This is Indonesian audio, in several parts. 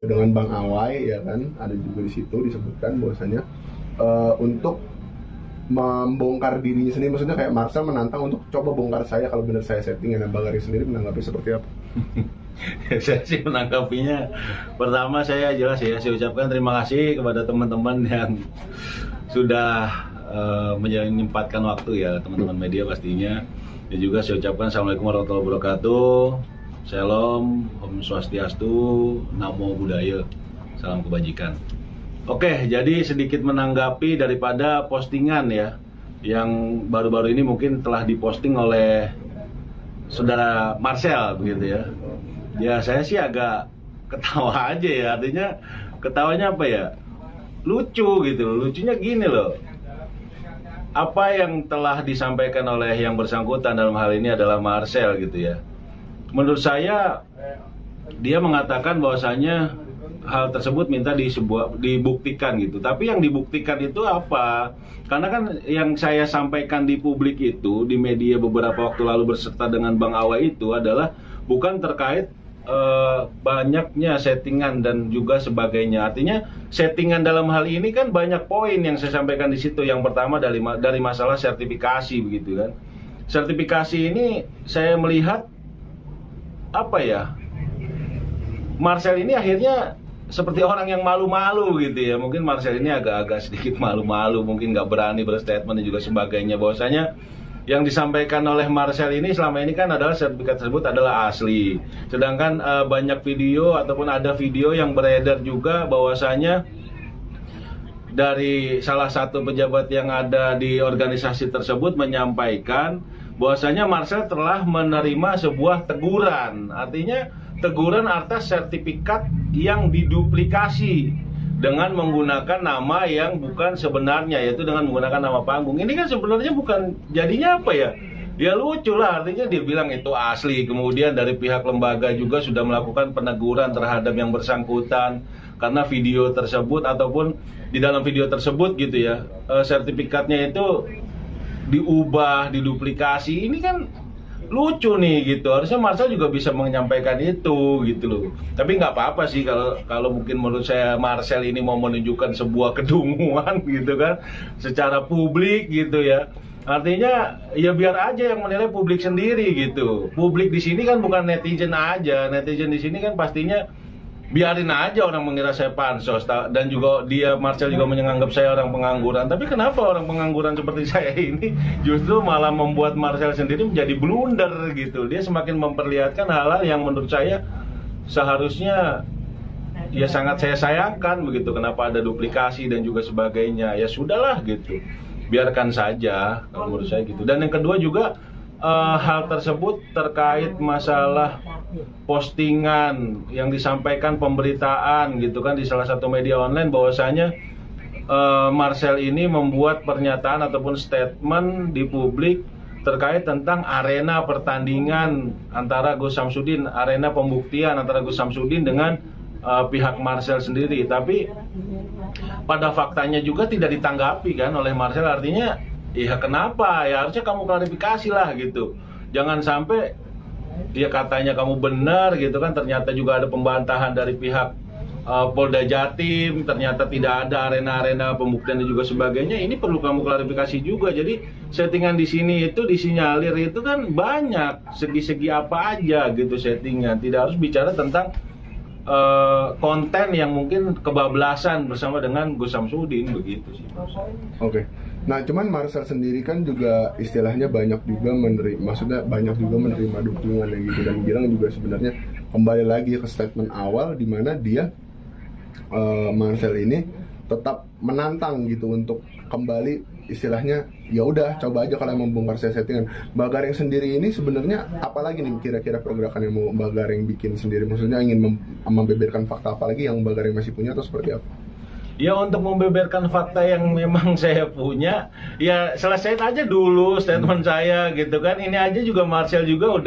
dengan Bang Awai ya kan, ada juga di situ disebutkan bahwasanya untuk membongkar dirinya sendiri, maksudnya kayak Marcel menantang untuk coba bongkar saya kalau benar saya settingan. Bang Garing sendiri menanggapi seperti apa? Saya sih menanggapinya, pertama saya jelas ya, saya ucapkan terima kasih kepada teman-teman yang sudah menyempatkan waktu ya, teman-teman media pastinya. Dan juga saya ucapkan Assalamualaikum warahmatullahi wabarakatuh, Shalom, Om Swastiastu, Namo Buddhaya, salam kebajikan. Oke, jadi sedikit menanggapi daripada postingan ya, yang baru-baru ini mungkin telah diposting oleh saudara Marcel begitu ya. Ya saya sih agak ketawa aja ya, artinya ketawanya apa ya, lucu gitu. Lucunya gini loh, apa yang telah disampaikan oleh yang bersangkutan dalam hal ini adalah Marcel gitu ya. Menurut saya dia mengatakan bahwasanya hal tersebut minta dibuktikan gitu. Tapi yang dibuktikan itu apa? Karena kan yang saya sampaikan di publik itu, di media beberapa waktu lalu berserta dengan Bang Awa itu adalah bukan terkait banyaknya settingan dan juga sebagainya. Artinya settingan dalam hal ini kan banyak poin yang saya sampaikan di situ. Yang pertama dari masalah sertifikasi begitu kan. Sertifikasi ini saya melihat apa ya? Marcel ini akhirnya seperti orang yang malu-malu gitu ya. Mungkin Marcel ini agak-agak sedikit malu-malu, mungkin nggak berani berstatement dan juga sebagainya. Bahwasanya yang disampaikan oleh Marcel ini selama ini kan adalah sertifikat tersebut adalah asli. Sedangkan banyak video ataupun ada video yang beredar juga bahwasanya dari salah satu pejabat yang ada di organisasi tersebut menyampaikan bahwasanya Marcel telah menerima sebuah teguran. Artinya teguran atas sertifikat yang diduplikasi dengan menggunakan nama yang bukan sebenarnya, yaitu dengan menggunakan nama panggung. Ini kan sebenarnya bukan, jadinya apa ya? Ya lucu lah, artinya dia bilang itu asli. Kemudian dari pihak lembaga juga sudah melakukan peneguran terhadap yang bersangkutan karena video tersebut ataupun di dalam video tersebut gitu ya, sertifikatnya itu diubah, diduplikasi. Ini kan lucu nih gitu. Harusnya Marcel juga bisa menyampaikan itu gitu loh. Tapi nggak apa-apa sih kalau mungkin menurut saya Marcel ini mau menunjukkan sebuah kedunguan gitu kan secara publik gitu ya. Artinya ya biar aja yang menilai publik sendiri gitu. Publik di sini kan bukan netizen aja. Netizen di sini kan pastinya biarin aja orang mengira saya pansos, dan juga Marcel juga menganggap saya orang pengangguran. Tapi kenapa orang pengangguran seperti saya ini justru malah membuat Marcel sendiri menjadi blunder gitu. Dia semakin memperlihatkan hal-hal yang menurut saya seharusnya ya sangat saya sayangkan begitu. Kenapa ada duplikasi dan juga sebagainya. Ya sudahlah gitu, biarkan saja kalau menurut saya gitu. Dan yang kedua juga hal tersebut terkait masalah postingan yang disampaikan pemberitaan gitu kan di salah satu media online bahwasanya Marcel ini membuat pernyataan ataupun statement di publik terkait tentang arena pertandingan antara Gus Samsudin, arena pembuktian antara Gus Samsudin dengan pihak Marcel sendiri. Tapi pada faktanya juga tidak ditanggapi kan oleh Marcel. Artinya ya kenapa? Ya harusnya kamu klarifikasi lah gitu. Jangan sampai dia katanya kamu benar gitu kan, ternyata juga ada pembantahan dari pihak Polda Jatim, ternyata tidak ada arena-arena pembuktian dan juga sebagainya. Ini perlu kamu klarifikasi juga. Jadi settingan di sini itu disinyalir itu kan banyak, segi-segi apa aja gitu settingan. Tidak harus bicara tentang konten yang mungkin kebablasan bersama dengan Gus Samsudin begitu sih. Oke. Nah, cuman Marcel sendiri kan juga istilahnya banyak juga menerima dukungan yang gitu, dan bilang juga sebenarnya kembali lagi ke statement awal di mana dia Marcel ini tetap menantang gitu untuk kembali istilahnya ya udah coba aja kalau emang bongkar saya settingan. Mbak Garing sendiri ini sebenarnya apalagi nih kira-kira pergerakan yang mau Mbak Garing bikin sendiri? Maksudnya ingin membeberkan fakta apalagi yang Mbak Garing masih punya atau seperti apa? Ya untuk membeberkan fakta yang memang saya punya, ya selesaiin aja dulu statement saya gitu kan. Ini aja juga Marcel juga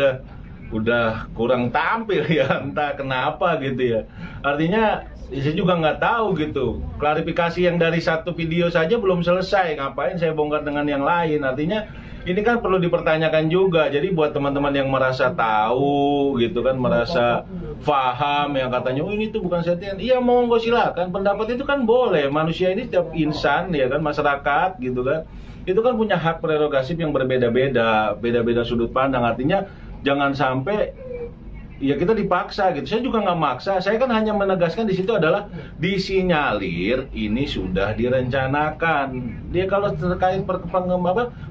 udah kurang tampil ya, entah kenapa gitu ya. Artinya saya juga nggak tahu gitu. Klarifikasi yang dari satu video saja belum selesai, ngapain saya bongkar dengan yang lain? Artinya ini kan perlu dipertanyakan juga. Jadi buat teman-teman yang merasa tahu gitu kan, merasa paham yang katanya oh ini tuh bukan settingan, iya monggo silakan, pendapat itu kan boleh. Manusia ini setiap insan ya kan, masyarakat gitu kan, itu kan punya hak prerogatif yang berbeda-beda, beda-beda sudut pandang. Artinya jangan sampai ya kita dipaksa gitu. Saya juga nggak maksa. Saya kan hanya menegaskan di situ adalah disinyalir ini sudah direncanakan. Dia kalau terkait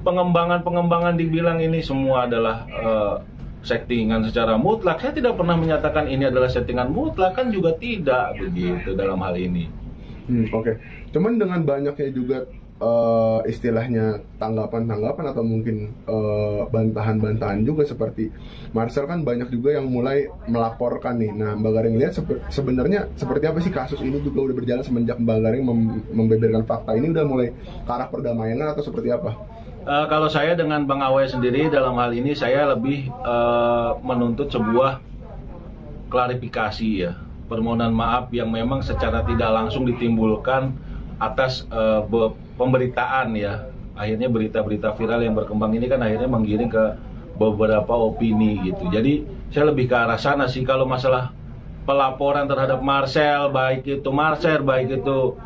pengembangan dibilang ini semua adalah settingan secara mutlak. Saya tidak pernah menyatakan ini adalah settingan mutlak, kan juga tidak begitu dalam hal ini. Oke. Cuman dengan banyaknya juga istilahnya tanggapan-tanggapan atau mungkin bantahan-bantahan juga, seperti Marcel kan banyak juga yang mulai melaporkan nih. Nah, Mbak Garing lihat sebenarnya seperti apa sih kasus ini juga udah berjalan semenjak Mbak Garing membeberkan fakta ini, udah mulai ke arah perdamaian atau seperti apa? Kalau saya dengan Bang Awe sendiri dalam hal ini saya lebih menuntut sebuah klarifikasi ya, permohonan maaf yang memang secara tidak langsung ditimbulkan atas pemberitaan ya. Akhirnya berita-berita viral yang berkembang ini kan akhirnya menggiring ke beberapa opini gitu. Jadi saya lebih ke arah sana sih. Kalau masalah pelaporan terhadap Marcel, baik itu Marcel, baik itu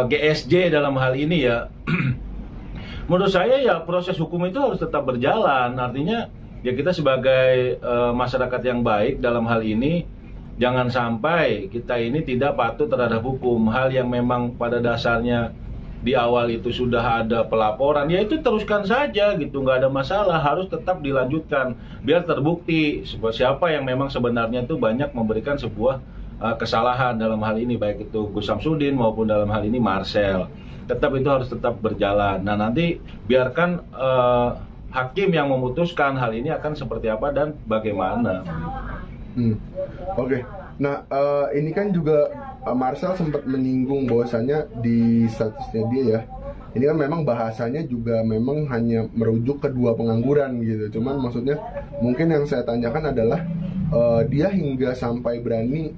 GSJ dalam hal ini ya, menurut saya ya proses hukum itu harus tetap berjalan. Artinya ya kita sebagai masyarakat yang baik dalam hal ini, jangan sampai kita ini tidak patuh terhadap hukum. Hal yang memang pada dasarnya di awal itu sudah ada pelaporan, ya itu teruskan saja gitu, nggak ada masalah, harus tetap dilanjutkan biar terbukti siapa yang memang sebenarnya itu banyak memberikan sebuah kesalahan dalam hal ini, baik itu Gus Samsudin maupun dalam hal ini Marcel. Tetap itu harus tetap berjalan. Nah nanti biarkan hakim yang memutuskan hal ini akan seperti apa dan bagaimana. Oke. Nah, ini kan juga Marcel sempat menyinggung bahwasannya di statusnya dia ya, ini kan memang bahasanya juga memang hanya merujuk ke 2 pengangguran gitu. Cuman maksudnya mungkin yang saya tanyakan adalah dia hingga sampai berani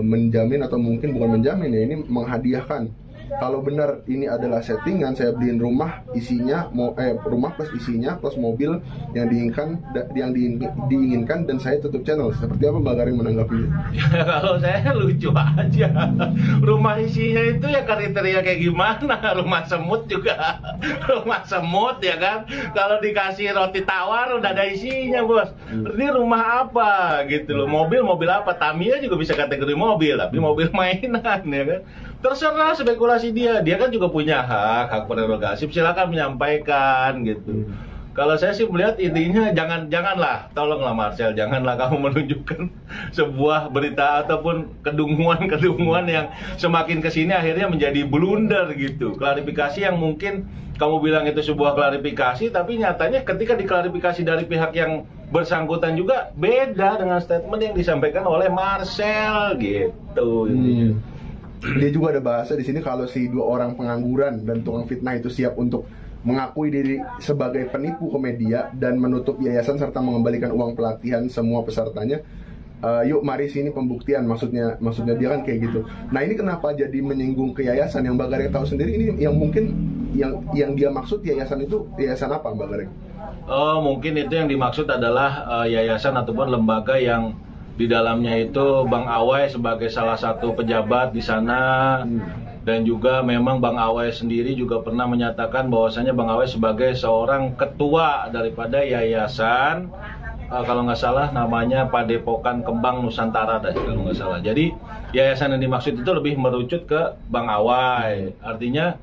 menjamin, atau mungkin bukan menjamin ya, ini menghadiahkan. Kalau benar ini adalah settingan, saya beliin rumah isinya rumah plus isinya plus mobil yang diinginkan dan saya tutup channel. Seperti apa Mbak Garing menanggapinya? Ya, kalau saya lucu aja. Rumah isinya itu ya kriteria kayak gimana? Rumah semut juga. Rumah semut ya kan. Kalau dikasih roti tawar udah ada isinya, Bos. Ini rumah apa gitu loh. Mobil apa? Tamiya juga bisa kategori mobil, tapi mobil mainan ya kan. Terserah spekulasi dia kan juga punya hak prerogatif, silakan menyampaikan gitu. Kalau saya sih melihat intinya janganlah, tolonglah Marcel, janganlah kamu menunjukkan sebuah berita ataupun kedunguan yang semakin kesini akhirnya menjadi blunder gitu. Klarifikasi yang mungkin kamu bilang itu sebuah klarifikasi, tapi nyatanya ketika diklarifikasi dari pihak yang bersangkutan juga beda dengan statement yang disampaikan oleh Marcel gitu. Dia juga ada bahasa di sini kalau si 2 orang pengangguran dan tukang fitnah itu siap untuk mengakui diri sebagai penipu ke media dan menutup yayasan serta mengembalikan uang pelatihan semua pesertanya. Yuk mari sini pembuktian, maksudnya dia kan kayak gitu. Nah ini kenapa jadi menyinggung ke yayasan? Yang Mbak Garing tahu sendiri ini yang mungkin yang dia maksud yayasan itu yayasan apa Mbak Garing? Oh mungkin itu yang dimaksud adalah yayasan ataupun lembaga yang di dalamnya itu Bang Awai sebagai salah satu pejabat di sana. Dan juga memang Bang Awai sendiri juga pernah menyatakan bahwasanya Bang Awai sebagai seorang ketua daripada yayasan, kalau nggak salah namanya Padepokan Kembang Nusantara kalau nggak salah. Jadi yayasan yang dimaksud itu lebih merucut ke Bang Awai. Artinya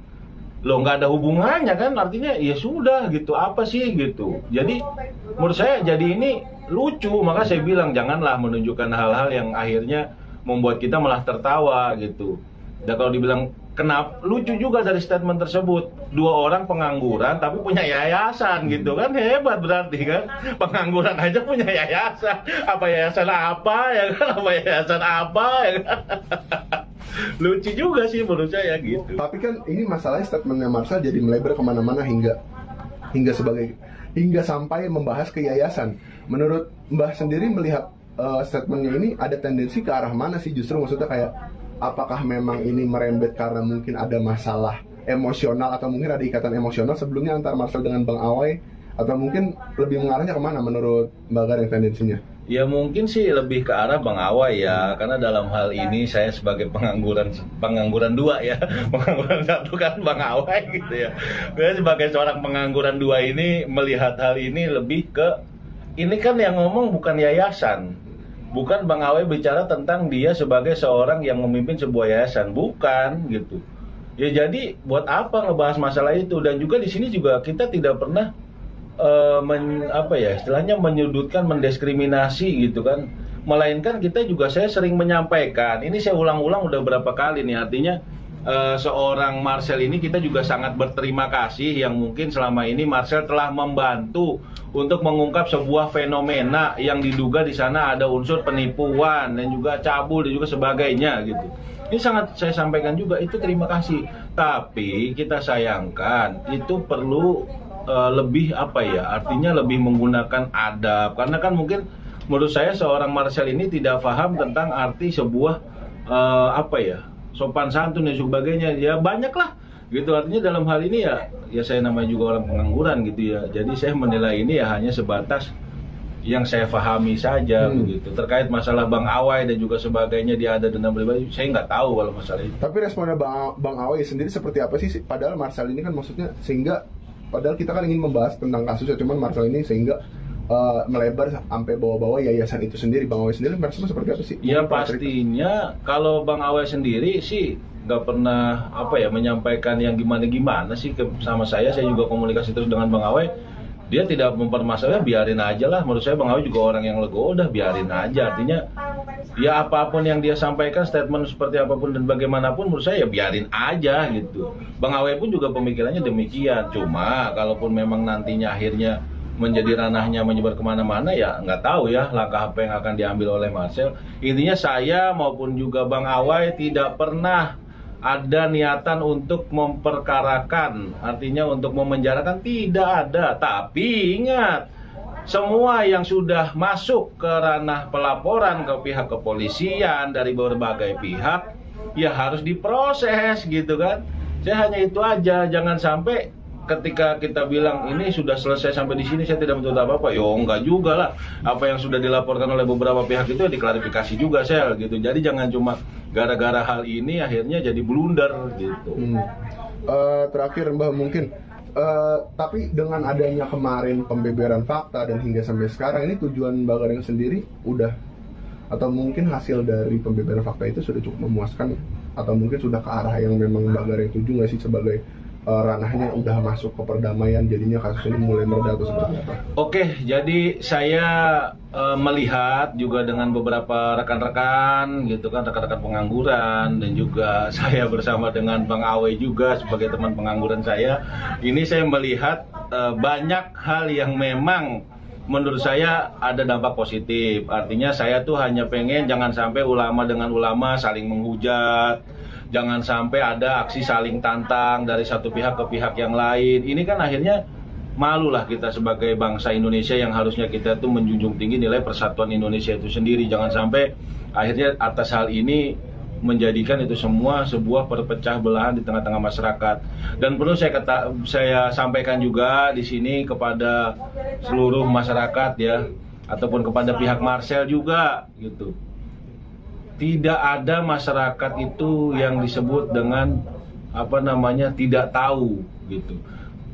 lo nggak ada hubungannya kan, artinya ya sudah gitu, apa sih gitu. Jadi menurut saya jadi ini lucu, maka saya bilang janganlah menunjukkan hal-hal yang akhirnya membuat kita malah tertawa gitu. Dan kalau dibilang kenapa, lucu juga dari statement tersebut, 2 orang pengangguran tapi punya yayasan gitu kan, hebat berarti kan, pengangguran aja punya yayasan, apa yayasan apa ya kan, apa yayasan apa ya kan. Lucu juga sih menurut saya gitu. Tapi kan ini masalahnya statementnya Marcel jadi melebar kemana-mana hingga sampai membahas ke yayasan. Menurut Mbah sendiri melihat statementnya ini ada tendensi ke arah mana sih? Justru maksudnya kayak apakah memang ini merembet karena mungkin ada masalah emosional atau mungkin ada ikatan emosional sebelumnya antara Marcel dengan Bang Awai atau mungkin lebih mengarahnya kemana menurut Mbak Gareng tendensinya? Ya mungkin sih lebih ke arah Bang Awai ya, karena dalam hal ini saya sebagai pengangguran dua ya, pengangguran satu kan Bang Awai gitu ya. Saya sebagai seorang pengangguran dua ini melihat hal ini lebih ke, ini kan yang ngomong bukan yayasan, bukan Bang Awai bicara tentang dia sebagai seorang yang memimpin sebuah yayasan, bukan gitu. Ya jadi buat apa ngebahas masalah itu, dan juga di sini juga kita tidak pernah istilahnya menyudutkan, mendiskriminasi gitu kan, melainkan kita juga, saya sering menyampaikan ini, saya ulang-ulang udah berapa kali nih, artinya seorang Marcel ini kita juga sangat berterima kasih yang mungkin selama ini Marcel telah membantu untuk mengungkap sebuah fenomena yang diduga di sana ada unsur penipuan dan juga cabul dan juga sebagainya gitu. Ini sangat saya sampaikan juga, itu terima kasih, tapi kita sayangkan itu perlu lebih artinya lebih menggunakan adab, karena kan mungkin menurut saya seorang Marcel ini tidak paham tentang arti sebuah sopan santun dan sebagainya, ya banyak lah gitu. Artinya dalam hal ini ya saya namanya juga orang pengangguran gitu ya, jadi saya menilai ini ya hanya sebatas yang saya pahami saja begitu. Terkait masalah Bang Awai dan juga sebagainya, dia ada dendam pribadi, saya nggak tahu kalau masalah itu. Tapi responnya Bang Awai sendiri seperti apa sih? Padahal Marcel ini kan maksudnya padahal kita kan ingin membahas tentang kasusnya, cuman Marcel ini sehingga melebar sampai bawa-bawa yayasan itu sendiri. Bang Awai sendiri merasa seperti apa sih? Ya pastinya kalau Bang Awai sendiri sih nggak pernah menyampaikan yang gimana-gimana sih sama saya juga komunikasi terus dengan Bang Awai. Dia tidak mempermasalahkan, biarin aja lah. Menurut saya Bang Awai juga orang yang legowo, udah biarin aja. Artinya ya apapun yang dia sampaikan, statement seperti apapun dan bagaimanapun, menurut saya ya biarin aja gitu. Bang Awai pun juga pemikirannya demikian. Cuma kalaupun memang nantinya akhirnya menjadi ranahnya menyebar kemana-mana, ya nggak tahu ya langkah apa yang akan diambil oleh Marcel. Intinya saya maupun juga Bang Awai tidak pernah ada niatan untuk memperkarakan, artinya untuk memenjarakan, tidak ada. Tapi ingat, semua yang sudah masuk ke ranah pelaporan ke pihak kepolisian dari berbagai pihak ya harus diproses gitu kan. Saya hanya itu aja, jangan sampai ketika kita bilang ini sudah selesai sampai di sini saya tidak menuntut apa-apa. Yo enggak juga lah. Apa yang sudah dilaporkan oleh beberapa pihak itu ya diklarifikasi juga Sel gitu. Jadi jangan cuma gara-gara hal ini akhirnya jadi blunder gitu. Terakhir Mbah mungkin tapi dengan adanya kemarin pembeberan fakta dan hingga sampai sekarang, ini tujuan Mbak Gareng sendiri udah, atau mungkin hasil dari pembeberan fakta itu sudah cukup memuaskan, atau mungkin sudah ke arah yang memang Mbak Gareng tuju nggak sih sebagai ranahnya udah masuk ke perdamaian, jadinya kasus ini mulai mereda atau seperti apa? Oke, jadi saya melihat juga dengan beberapa rekan-rekan gitu kan, rekan-rekan pengangguran, dan juga saya bersama dengan Bang Awai juga sebagai teman pengangguran saya. Ini saya melihat banyak hal yang memang menurut saya ada dampak positif. Artinya saya tuh hanya pengen jangan sampai ulama dengan ulama saling menghujat, jangan sampai ada aksi saling tantang dari satu pihak ke pihak yang lain. Ini kan akhirnya malulah kita sebagai bangsa Indonesia yang harusnya kita tuh menjunjung tinggi nilai persatuan Indonesia itu sendiri. Jangan sampai akhirnya atas hal ini menjadikan itu semua sebuah perpecah belahan di tengah-tengah masyarakat. Dan perlu saya sampaikan juga di sini kepada seluruh masyarakat ya, ataupun kepada pihak Marcel juga gitu. Tidak ada masyarakat itu yang disebut dengan tidak tahu gitu.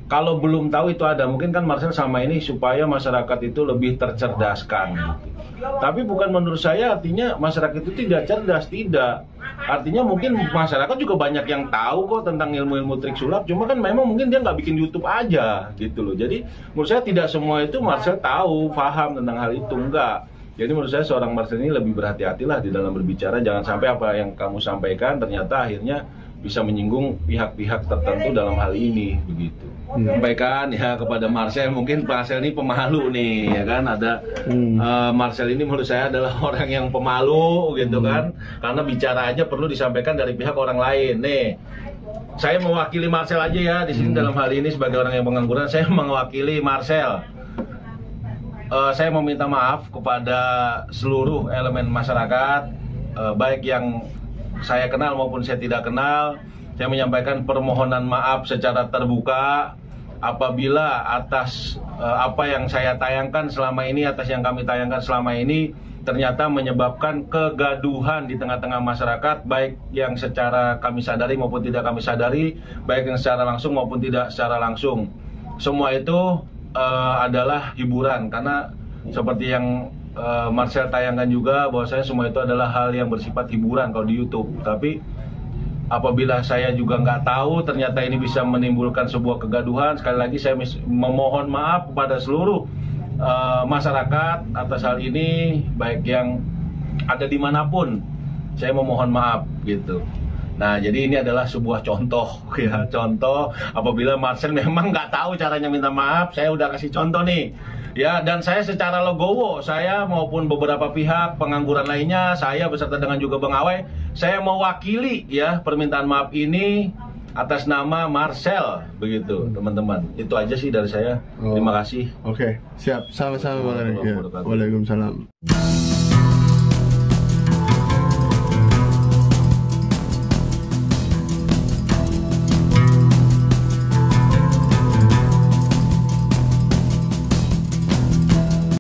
Kalau belum tahu itu ada, mungkin kan Marcel sama ini supaya masyarakat itu lebih tercerdaskan gitu. Tapi bukan menurut saya artinya masyarakat itu tidak cerdas, tidak. Artinya mungkin masyarakat juga banyak yang tahu kok tentang ilmu-ilmu trik sulap, cuma kan memang mungkin dia nggak bikin YouTube aja gitu loh. Jadi menurut saya tidak semua itu Marcel tahu, paham tentang hal itu, enggak. Jadi menurut saya seorang Marcel ini lebih berhati-hatilah di dalam berbicara, jangan sampai apa yang kamu sampaikan ternyata akhirnya bisa menyinggung pihak-pihak tertentu dalam hal ini begitu. Sampaikan ya kepada Marcel, mungkin Marcel ini pemalu nih ya kan, ada Marcel ini menurut saya adalah orang yang pemalu gitu kan, karena bicara aja perlu disampaikan dari pihak orang lain. Nih saya mewakili Marcel aja ya di sini dalam hal ini sebagai orang yang pengangguran, saya mewakili Marcel. Saya meminta maaf kepada seluruh elemen masyarakat, baik yang saya kenal maupun saya tidak kenal. Saya menyampaikan permohonan maaf secara terbuka apabila atas apa yang saya tayangkan selama ini, atas yang kami tayangkan selama ini ternyata menyebabkan kegaduhan di tengah-tengah masyarakat, baik yang secara kami sadari maupun tidak kami sadari, baik yang secara langsung maupun tidak secara langsung. Semua itu adalah hiburan, karena seperti yang Marcel tayangkan juga, bahwasanya semua itu adalah hal yang bersifat hiburan kalau di YouTube. Tapi apabila saya juga nggak tahu ternyata ini bisa menimbulkan sebuah kegaduhan, sekali lagi saya memohon maaf kepada seluruh masyarakat atas hal ini, baik yang ada dimanapun, saya memohon maaf gitu. Nah, jadi ini adalah sebuah contoh ya, contoh apabila Marcel memang nggak tahu caranya minta maaf, saya udah kasih contoh nih ya. Dan saya secara legowo, saya maupun beberapa pihak pengangguran lainnya, saya beserta dengan juga Bang Awai, saya mewakili ya permintaan maaf ini atas nama Marcel, begitu teman-teman. Itu aja sih dari saya. Terima kasih. Oke, siap. Sama-sama Bang Erik. Ya. Waalaikumsalam.